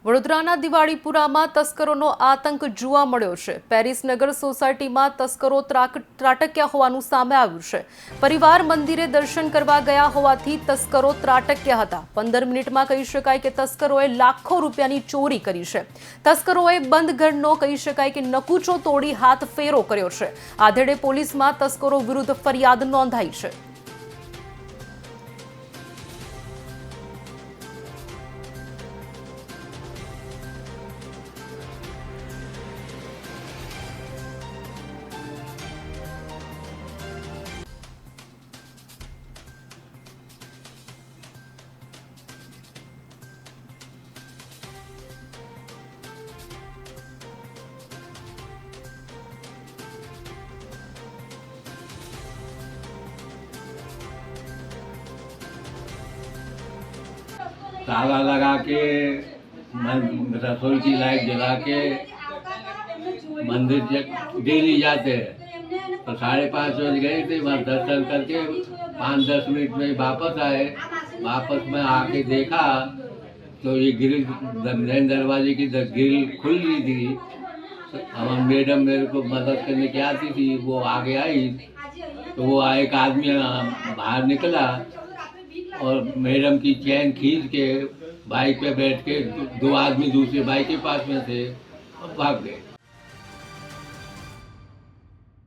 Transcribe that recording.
વડોદરાના દિવાળીપુરામાં તસ્કરોનો આતંક જોવા મળ્યો છે। પેરિસ નગર સોસાયટીમાં તસ્કરો ત્રાટક્યા હોવાનું સામે આવ્યું છે। પરિવાર મંદિરે દર્શન કરવા ગયા હોવાથી તસ્કરો ત્રાટક્યા હતા। 15 મિનિટમાં કહી શકાય કે તસ્કરોએ લાખો રૂપિયાની ચોરી કરી છે। તસ્કરોએ બંધ ઘરનો કહી શકાય કે નકુચો તોડી હાથ ફેરો કર્યો છે। આધેડે પોલીસમાં તસ્કરો વિરુદ્ધ ફરિયાદ નોંધાઈ છે। ताला लगा के रसोई की लाइट जला के मंदिर डेली जाते हैं। तो 5:30 बज गए थे, वहाँ दर्शन करके 5-10 मिनट में वापस आए। वापस में आके देखा तो ये ग्रिल, मेन दरवाजे की ग्रिल खुल रही थी। हमारी मैडम मेरे को मदद करने की आती थी, वो आगे आई तो वो एक आदमी बाहर निकला और मैडम की चैन खींच के बाइक पे बैठ के 2 आदमी दूसरे बाइक के पास में थे और भाग गए।